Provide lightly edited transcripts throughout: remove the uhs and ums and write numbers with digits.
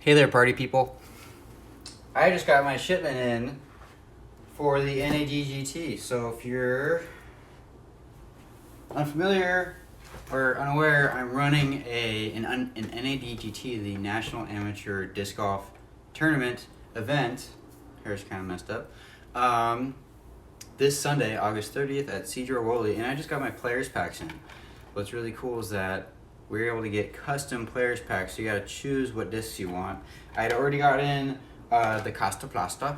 Hey there, party people. I just got my shipment in for the NADGT. So if you're unfamiliar or unaware, I'm running an NADGT, the National Amateur Disc Golf Tournament event. Hair's kind of messed up. This Sunday, August 30th at Cedro Woolley, and I just got my players packs in. What's really cool is that we're able to get custom players packs, so you gotta choose what discs you want. I had already got in the Costa Plasta,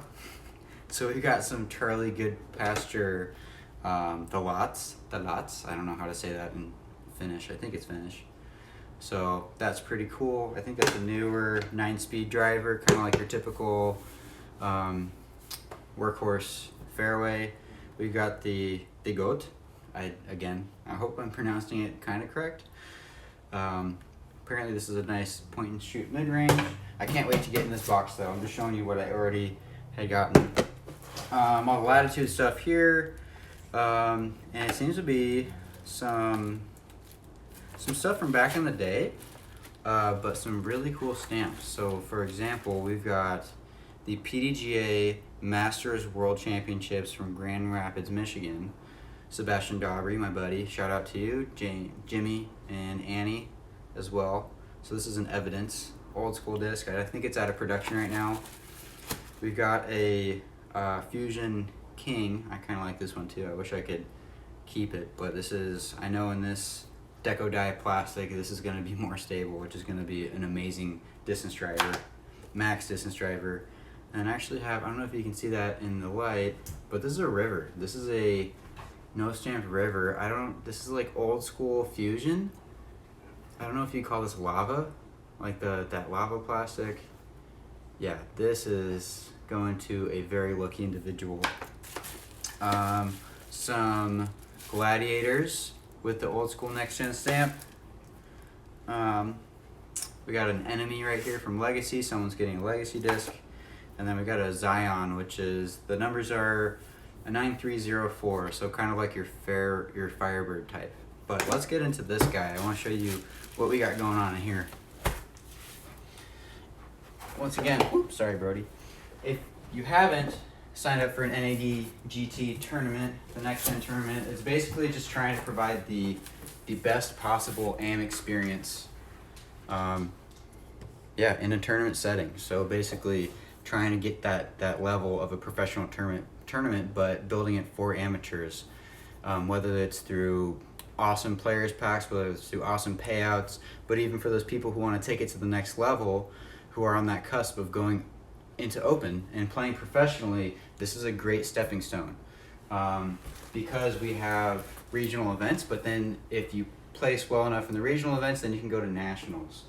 so we got some Charlie Good Pasture, the lots, I don't know how to say that in Finnish, I think it's Finnish. So that's pretty cool. I think that's a newer 9-speed driver, kind of like your typical workhorse fairway. We've got the goat. I hope I'm pronouncing it kind of correct. Apparently this is a nice point and shoot mid-range. I can't wait to get in this box though. I'm just showing you what I already had gotten. All the Latitude stuff here, and it seems to be some stuff from back in the day, but some really cool stamps. So for example, we've got the PDGA Masters World Championships from Grand Rapids, Michigan. Sebastian Daubry, my buddy, shout out to you, Jimmy and Annie as well. So this is an Evidence old school disc. I think it's out of production right now. We've got a Fusion King. I kind of like this one too. I wish I could keep it, but this is, I know in this Deco Dye plastic, this is going to be more stable, which is going to be an amazing distance driver, max distance driver. And I actually have, I don't know if you can see that in the light, but this is a river. This is a no stamped river. This is like old school Fusion. I don't know if you call this lava, like that lava plastic. Yeah, this is going to a very lucky individual. Some Gladiators with the old school next gen stamp. We got an Enemy right here from Legacy. Someone's getting a Legacy disc. And then we got a Zion, which is, the numbers are a 9304, so kind of like your Firebird type. But let's get into this guy. I want to show you what we got going on in here. Once again, oops, sorry Brody. If you haven't signed up for an NADGT tournament, the next gen tournament, it's basically just trying to provide the best possible AM experience, in a tournament setting. So basically trying to get that level of a professional tournament, but building it for amateurs, whether it's through awesome players packs, whether it's through awesome payouts, but even for those people who want to take it to the next level, who are on that cusp of going into open and playing professionally, this is a great stepping stone, because we have regional events, but then if you place well enough in the regional events, then you can go to nationals,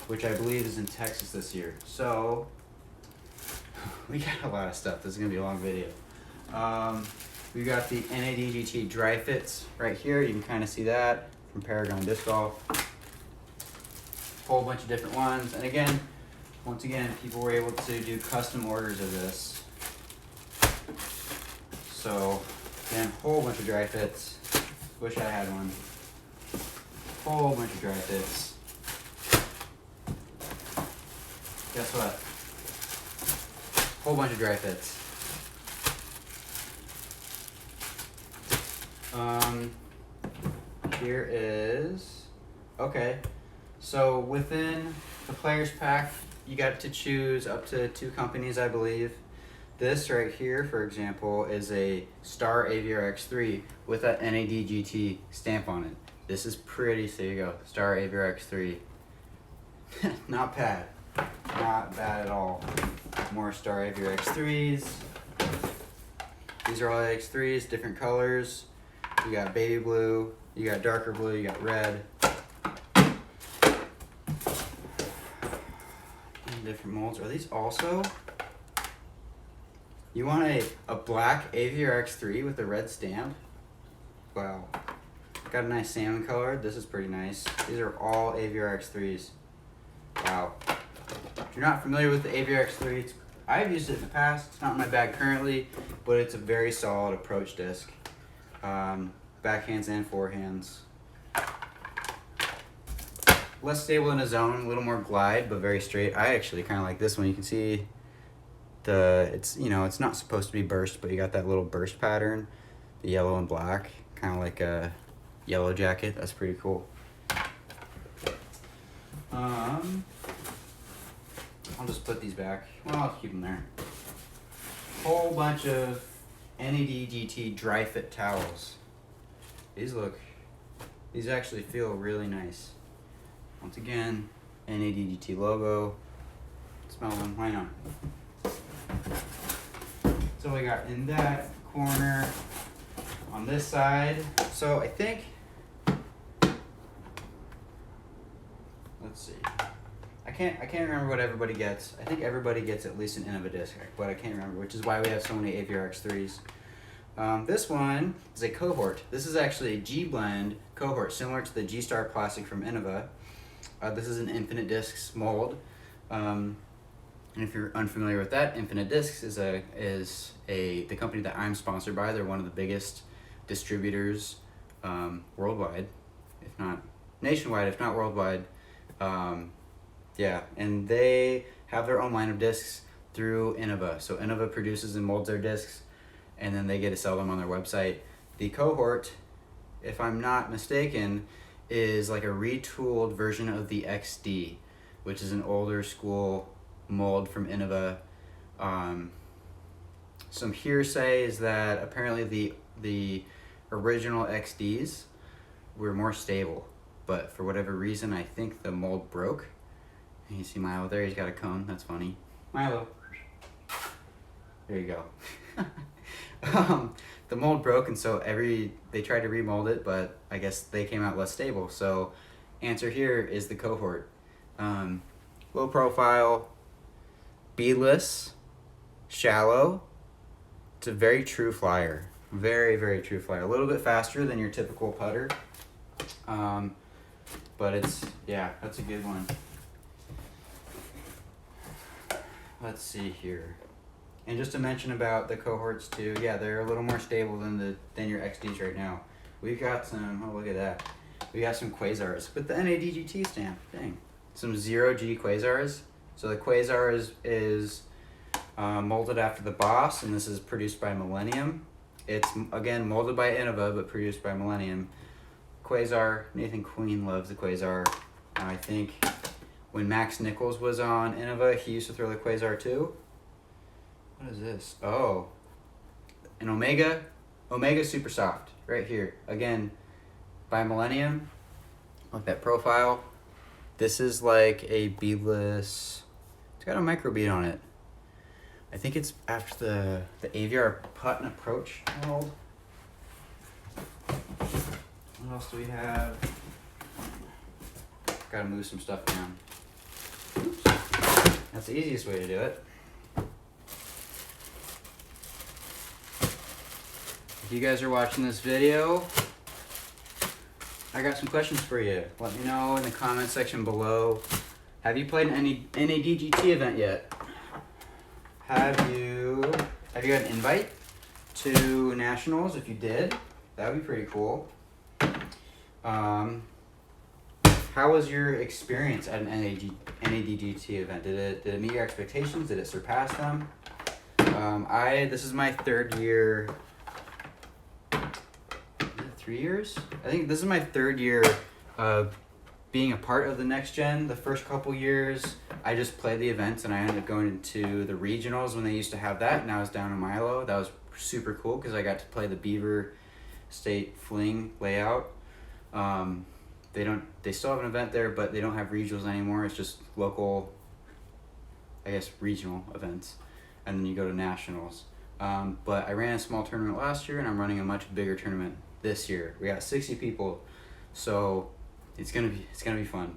which I believe is in Texas this year. So we got a lot of stuff. This is going to be a long video. We've got the NADGT dry fits right here. You can kind of see that from Paragon Disc Golf. Whole bunch of different ones. And again, once again, people were able to do custom orders of this. So, again, whole bunch of dry fits. Wish I had one. Whole bunch of dry fits. Guess what? Whole bunch of dry fits. Here is, okay, so within the players pack, you got to choose up to 2 companies, I believe. This right here, for example, is a Star AVR X3 with that NADGT stamp on it. This is pretty, so you go, Star AVR X3. Not bad. Not bad at all. More Star AVR X3s. These are all X3s, different colors. You got baby blue, you got darker blue, you got red. Different molds. Are these also? You want a black AVR X3 with a red stamp? Wow. Got a nice salmon color. This is pretty nice. These are all AVR X3s. Wow. If you're not familiar with the AVR X3, I've used it in the past. It's not in my bag currently, but it's a very solid approach disc. Backhands and forehands. less stable in a zone, a little more glide, but very straight. I actually kind of like this one. You can see it's it's not supposed to be burst, but you got that little burst pattern, the yellow and black, kind of like a yellow jacket. That's pretty cool. I'll just put these back. Well, I'll keep them there. Whole bunch of NADGT dry fit towels. These actually feel really nice. Once again, NADGT logo. Smell them, why not? So we got in that corner. On this side, so I think, let's see. I can't remember what everybody gets. I think everybody gets at least an Innova disc, but I can't remember, which is why we have so many AVR X3s. This one is a cohort. This is actually a G-blend cohort, similar to the G-Star plastic from Innova. This is an Infinite Discs mold. And if you're unfamiliar with that, Infinite Discs is the company that I'm sponsored by. They're one of the biggest distributors worldwide, if not nationwide, if not worldwide. Yeah, and they have their own line of discs through Innova. So Innova produces and molds their discs, and then they get to sell them on their website. The cohort, if I'm not mistaken, is like a retooled version of the XD, which is an older school mold from Innova. Some hearsay is that apparently the original XDs were more stable, but for whatever reason, I think the mold broke. And you see Milo there, he's got a cone, that's funny. Milo. There you go. The mold broke, and so they tried to remold it, but I guess they came out less stable. So answer here is the cohort. Low profile, beadless, shallow. It's a very true flyer. Very, very true flyer. A little bit faster than your typical putter. But that's a good one. Let's see here. And just to mention about the cohorts too, yeah, they're a little more stable than your XDs right now. We've got some, oh look at that. We got some quasars with the NADGT stamp, dang. Some 0G quasars. So the quasar is molded after the Boss, and this is produced by Millennium. It's, again, molded by Innova, but produced by Millennium. Quasar, Nathan Queen loves the quasar. I think when Max Nichols was on Innova, he used to throw the quasar too. What is this? Oh, an Omega Super Soft, right here. Again, by Millennium. Look at that profile. This is like a beadless, it's got a micro bead on it. I think it's after the AVR putt and approach mold. What else do we have? Gotta move some stuff down. Oops. That's the easiest way to do it. If you guys are watching this video, I got some questions for you. Let me know in the comment section below. Have you played any NADGT event yet? Have you got an invite to nationals? If you did, that would be pretty cool. How was your experience at an NADGT event? Did it meet your expectations? Did it surpass them? This is my third year. 3 years? I think this is my third year being a part of the Next Gen. The first couple years, I just played the events, and I ended up going into the regionals when they used to have that, and I was down in Milo. That was super cool because I got to play the Beaver State Fling layout. They still have an event there, but they don't have regionals anymore. It's just local, I guess, regional events, and then you go to nationals. But I ran a small tournament last year, and I'm running a much bigger tournament this year. We got 60 people, so it's gonna be fun.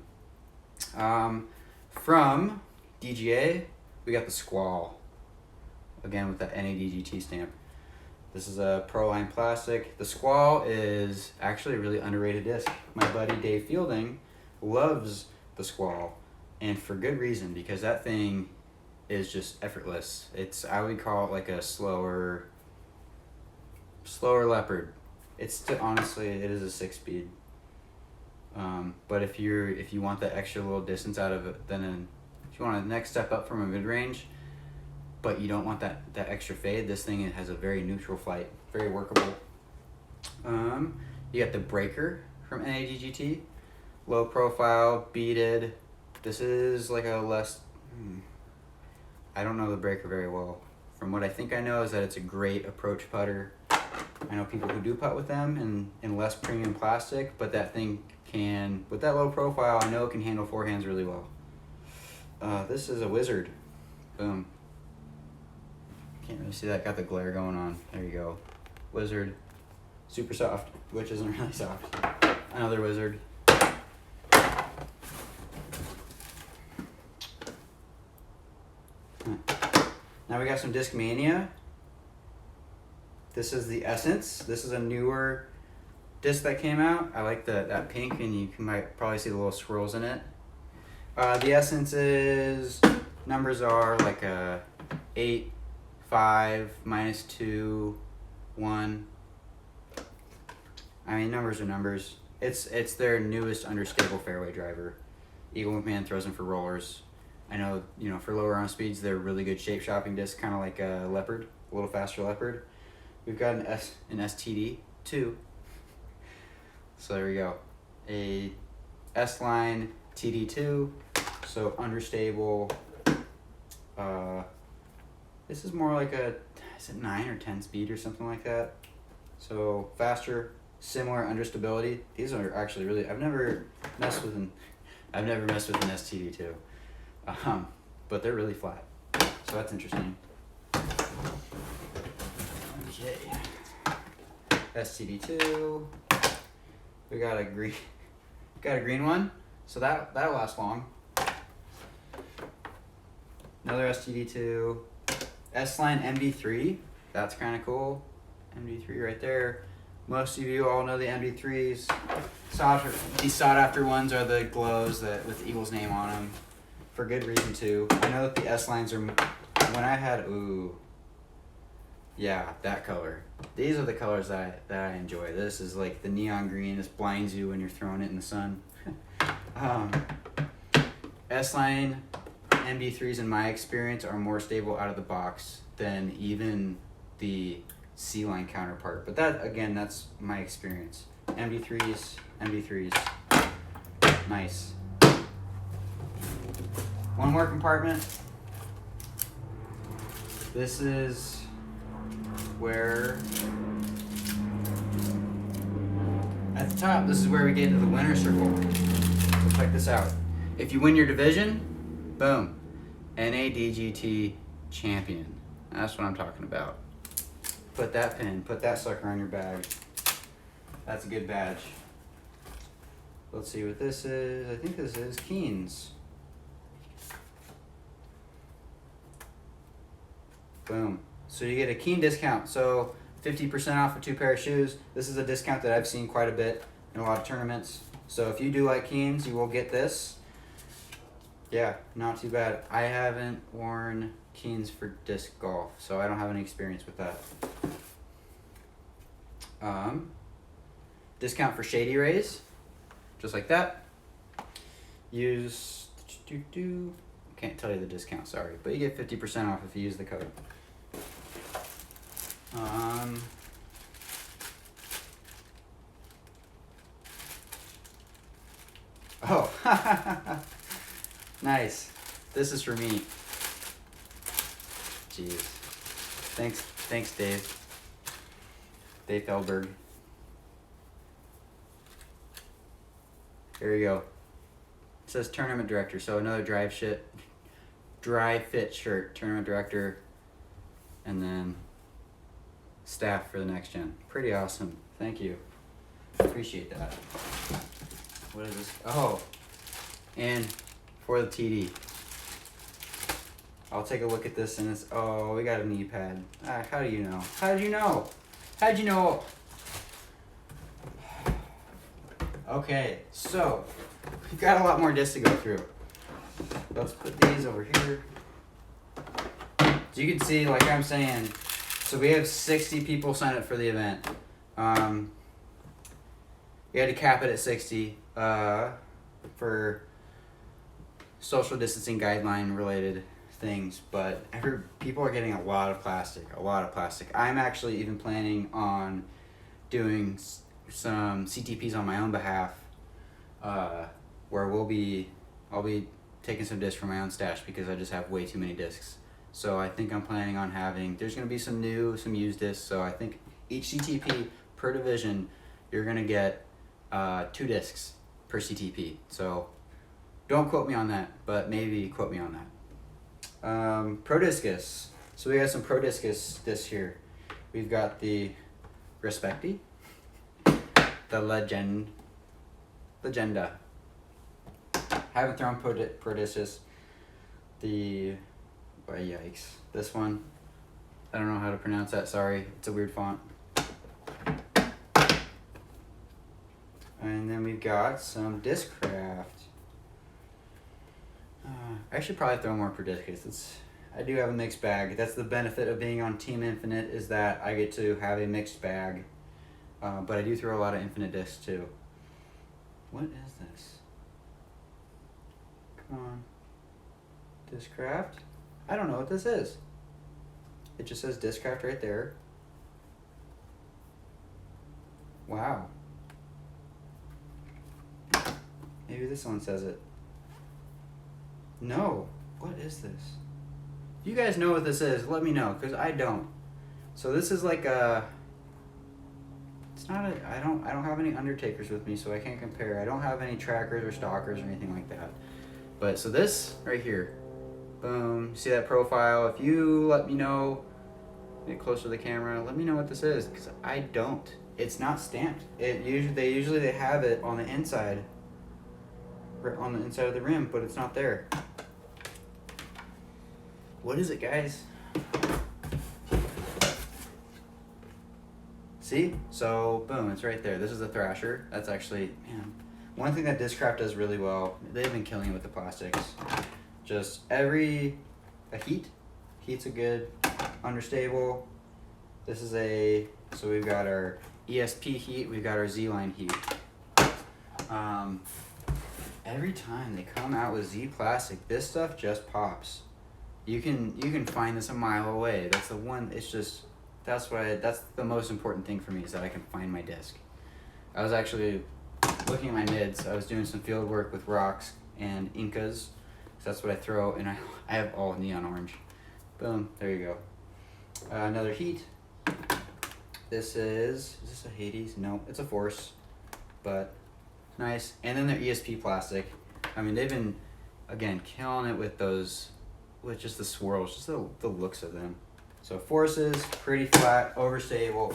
From DGA, we got the Squall, again with that NADGT stamp. This is a Pro Line plastic. The Squall is actually a really underrated disc. My buddy Dave Fielding loves the Squall, and for good reason, because that thing is just effortless. I would call it like a slower Leopard. Honestly, it is a 6-speed. But if you want that extra little distance out of it, then if you want to next step up from a mid range, but you don't want that extra fade, this thing has a very neutral flight, very workable. You got the breaker from NADGT, low profile, beaded. This is like a less. I don't know the breaker very well. From what I think I know is that it's a great approach putter. I know people who do putt with them in less premium plastic, but that thing can, with that low profile, I know it can handle forehands really well. This is a Wizard. Boom. Can't really see that. Got the glare going on. There you go. Wizard. Super soft, which isn't really soft. Another Wizard. Now we got some Discmania. This is the Essence. This is a newer disc that came out. I like that pink, and you might probably see the little swirls in it. The Essence's numbers are like a 8, 5, -2, 1. I mean, numbers are numbers. It's their newest understable fairway driver. Eagle McMahon throws them for rollers. I know, for lower arm speeds, they're really good shape shopping discs, kind of like a Leopard, a little faster Leopard. We've got an STD 2. So there we go. A S-Line TD2, so understable. This is more like is it 9 or 10 speed or something like that? So faster, similar understability. These are actually really, I've never messed with an STD2. But they're really flat, so that's interesting. Okay, STD2. We got a green one, so that'll last long. Another STD2, S-Line MD3. That's kind of cool. MD3 right there. Most of you all know the MD3s. These sought after ones are the glows that with the Eagles name on them. For good reason too. I know that the S-Lines are, when I had, yeah, that color. These are the colors that I enjoy. This is like the neon green. This blinds you when you're throwing it in the sun. S-Line MD3s in my experience are more stable out of the box than even the C-Line counterpart. But that, again, that's my experience. MD3s. Nice. One more compartment. This is where, at the top, this is where we get into the winner's circle. So check this out. If you win your division, boom, NADGT champion. That's what I'm talking about. Put that pin, put that sucker on your bag. That's a good badge. Let's see what this is. I think this is Keen's. Boom. So you get a Keen discount. So 50% off of 2 pair of shoes. This is a discount that I've seen quite a bit in a lot of tournaments. So if you do like Keens, you will get this. Yeah, not too bad. I haven't worn Keens for disc golf, so I don't have any experience with that. Discount for Shady Rays, just like that. Use, can't tell you the discount, sorry, but you get 50% off if you use the code. Oh, nice. This is for me. Jeez. Thanks, Dave. Dave Feldberg. Here we go. It says tournament director, so another dry fit shirt, tournament director, and then staff for the next gen. Pretty awesome. Thank you. Appreciate that. What is this? Oh, and for the TD. I'll take a look at this and it's, oh, we got a knee pad. How do you know? How did you know? How'd you know? Okay, so we've got a lot more discs to go through. Let's put these over here. So you can see, like I'm saying, so we have 60 people sign up for the event. We had to cap it at 60 for social distancing guideline related things, but people are getting a lot of plastic. I'm actually even planning on doing some CTPs on my own behalf, where I'll be taking some discs from my own stash because I just have way too many discs. So I think I'm planning on there's going to be some new, some used discs. So I think each CTP per division, you're going to get 2 discs per CTP. So don't quote me on that, but maybe quote me on that. Pro Discus. So we got some Pro Discus discs here. We've got the Respecti, the Legenda. Haven't thrown Pro Discus. Yikes. This one, I don't know how to pronounce that, sorry. It's a weird font. And then we've got some Discraft. I should probably throw more Pro Discus. I do have a mixed bag. That's the benefit of being on Team Infinite, is that I get to have a mixed bag. But I do throw a lot of Infinite discs too. What is this? Come on. Discraft? I don't know what this is. It just says Discraft right there. Wow. Maybe this one says it. No. What is this? If you guys know what this is, let me know, because I don't. So this is like a... It's not a... I don't have any Undertakers with me, so I can't compare. I don't have any trackers or stalkers or anything like that. But so this right here. Boom. See that profile? If you let me know, get closer to the camera, let me know what this is, because I don't. It's not stamped. They usually have it on the inside, on the inside of the rim, but it's not there. What is it, guys? See? So boom, it's right there. This is a Thrasher. That's actually, man, one thing that Discraft does really well. They've been killing it with the plastics. Just heat's a good understable. This is so we've got our ESP heat, we've got our Z-line heat. Every time they come out with Z plastic, this stuff just pops. You can find this a mile away. That's the one. It's just that's the most important thing for me, is that I can find my disc. I was actually looking at my mids. I was doing some field work with rocks and Incas. So that's what I throw, and I have all neon orange. Boom, there you go. Another heat. Is this a Hades? No, it's a Force, but nice. And then their ESP plastic. I mean, they've been, again, killing it with just the swirls, just the looks of them. So Forces, pretty flat, overstable,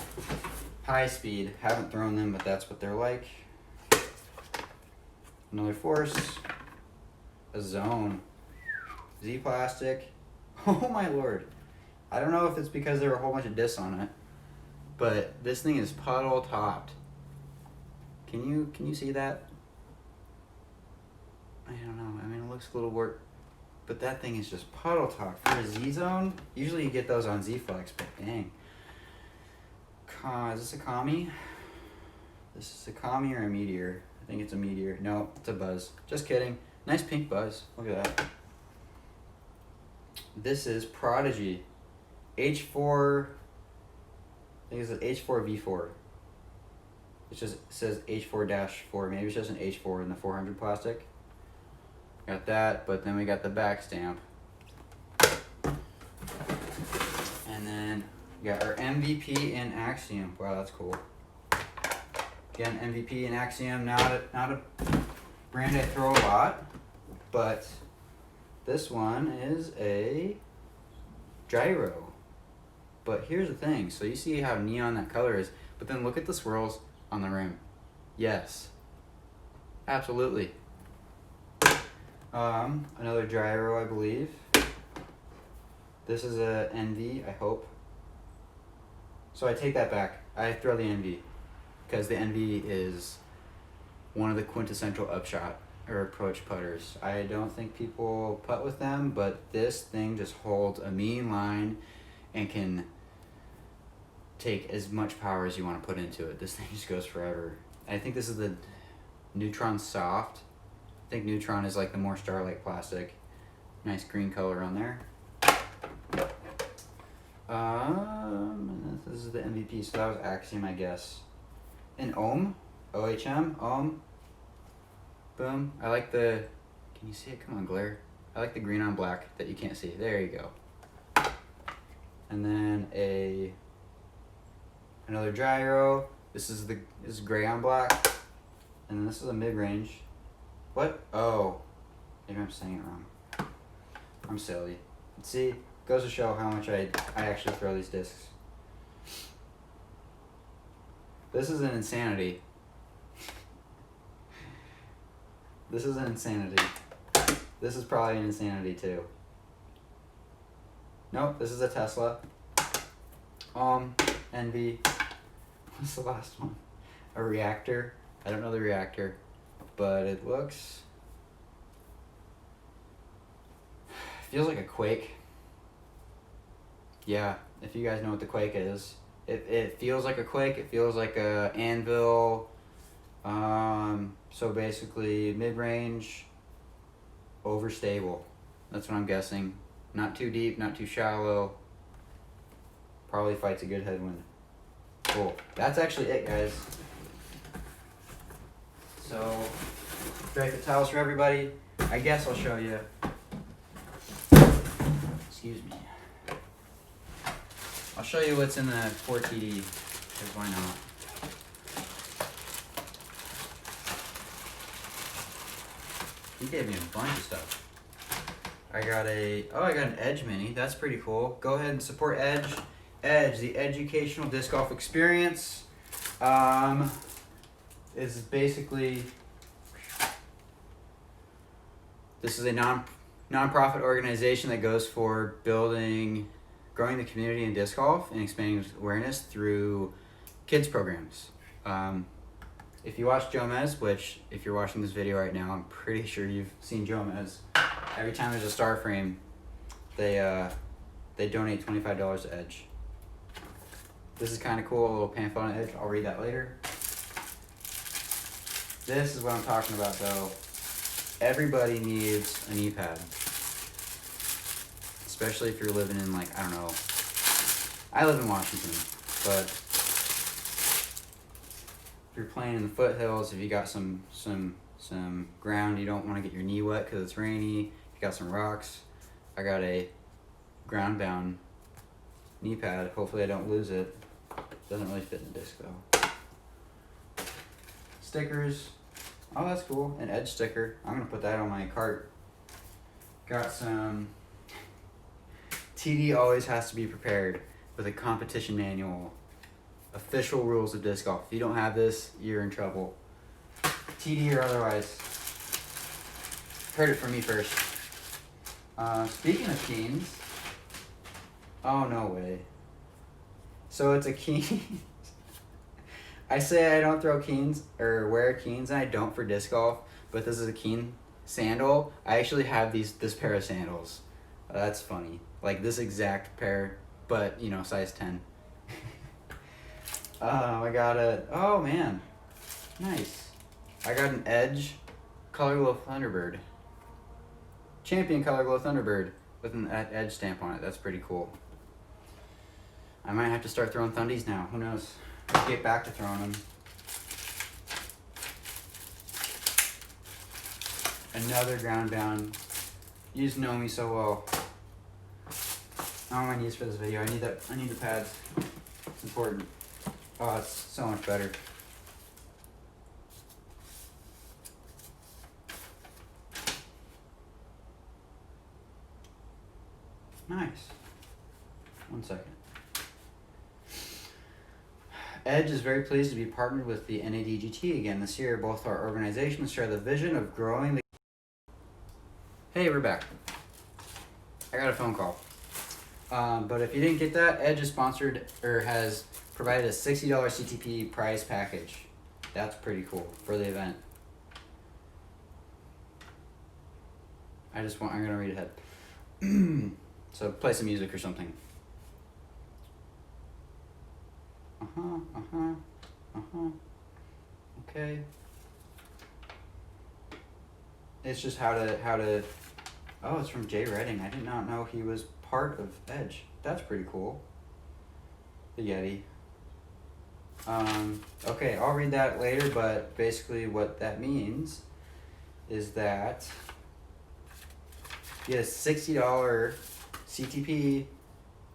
high speed. Haven't thrown them, but that's what they're like. Another Force. A Zone. Z plastic. Oh my lord. I don't know if it's because there were a whole bunch of discs on it, but this thing is puddle topped. Can you see that? I don't know. I mean, it looks a little work, but that thing is just puddle topped. For a Z Zone, usually you get those on Z Flex, but dang. Is this a Kami? This is a Kami or a Meteor? I think it's a Meteor. No, it's a Buzz. Just kidding. Nice pink Buzz. Look at that. This is Prodigy. H4. I think it's an H4 V4. It just says H4-4. Maybe it's just an H4 in the 400 plastic. Got that, but then we got the back stamp. And then we got our MVP in Axiom. Wow, that's cool. Again, MVP in Axiom. Not a brand I throw a lot, but this one is a gyro. But here's the thing. So you see how neon that color is, but then look at the swirls on the rim. Yes. Absolutely. Another gyro, I believe. This is a NV, I hope. So I take that back. I throw the NV, because the NV is one of the quintessential upshot or approach putters. I don't think people putt with them, but this thing just holds a mean line and can take as much power as you want to put into it. This thing just goes forever. I think this is the Neutron Soft. I think Neutron is like the more Starlight plastic. Nice green color on there. This is the MVP, so that was Axiom, I guess. And Ohm, OHM, Ohm. Boom. I like the, can you see it? Come on, glare. I like the green on black that you can't see. There you go. And then another gyro. This is gray on black. And then this is a mid-range. What? Oh, maybe I'm saying it wrong. I'm silly. See, goes to show how much I actually throw these discs. This is an insanity. This is an insanity. This is probably an insanity too. Nope, this is a Tesla. Envy. What's the last one? A reactor. I don't know the reactor, but it looks, feels like a Quake. Yeah, if you guys know what the Quake is, it feels like a Quake. It feels like a Anvil. So basically mid-range, overstable. That's what I'm guessing. Not too deep, not too shallow. Probably fights a good headwind. Cool. That's actually it, guys. So, break the tiles for everybody. I guess I'll show you. Excuse me. I'll show you what's in the 4TD, because why not? He gave me a bunch of stuff. I got an Edge Mini. That's pretty cool. Go ahead and support Edge. Edge, the educational disc golf experience, is basically, this is a non-profit organization that goes for growing the community in disc golf and expanding awareness through kids programs. If you watch Jomez, which if you're watching this video right now, I'm pretty sure you've seen Jomez. Every time there's a star frame, they donate $25 to Edge. This is kind of cool, a little pamphlet on Edge. I'll read that later. This is what I'm talking about though. Everybody needs a knee pad. Especially if you're living in, like, I don't know. I live in Washington, but if you're playing in the foothills, if you got some ground you don't want to get your knee wet because it's rainy, you got some rocks, I got a ground bound knee pad. Hopefully I don't lose it. Doesn't really fit in the disc though. Stickers. Oh, that's cool. An Edge sticker. I'm gonna put that on my cart. Got some. TD always has to be prepared with a competition manual. Official rules of disc golf. If you don't have this, you're in trouble. TD or otherwise. Heard it from me first. Speaking of Keens. Oh, no way. So it's a Keen. I say I don't throw Keens or wear Keens, and I don't for disc golf, but this is a Keen sandal. I actually have this pair of sandals. That's funny. Like this exact pair, but you know, size 10. Oh man, nice. I got an Edge Color Glow Thunderbird. Champion Color Glow Thunderbird with an Edge stamp on it. That's pretty cool. I might have to start throwing Thundies now. Who knows? I'll get back to throwing them. Another ground bound. You just know me so well. I don't want my knees for this video. I need the pads. It's important. Oh, it's so much better. Nice. 1 second. Edge is very pleased to be partnered with the NADGT again this year. Both our organizations share the vision of growing the... Hey, we're back. I got a phone call. But if you didn't get that, Edge is sponsored or has provided a $60 CTP prize package. That's pretty cool for the event. I'm gonna read ahead. So play some music or something. Okay. It's just how to. Oh, it's from Jay Redding. I did not know he was part of Edge. That's pretty cool. The Yeti. Okay, I'll read that later, but basically what that means is that you get a $60 CTP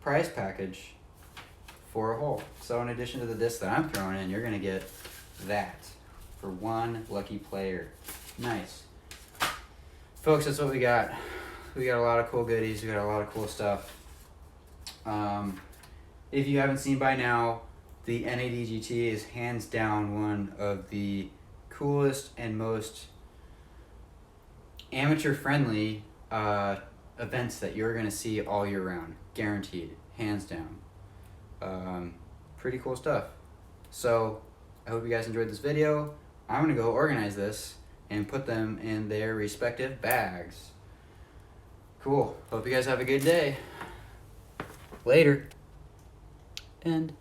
prize package for a hole. So in addition to the disc that I'm throwing in, you're going to get that for one lucky player. Nice. Folks, that's what we got. We got a lot of cool goodies. We got a lot of cool stuff. If you haven't seen by now, the NADGT is hands down one of the coolest and most amateur-friendly events that you're going to see all year round. Guaranteed. Hands down. Pretty cool stuff. So, I hope you guys enjoyed this video. I'm going to go organize this and put them in their respective bags. Cool. Hope you guys have a good day. Later. End.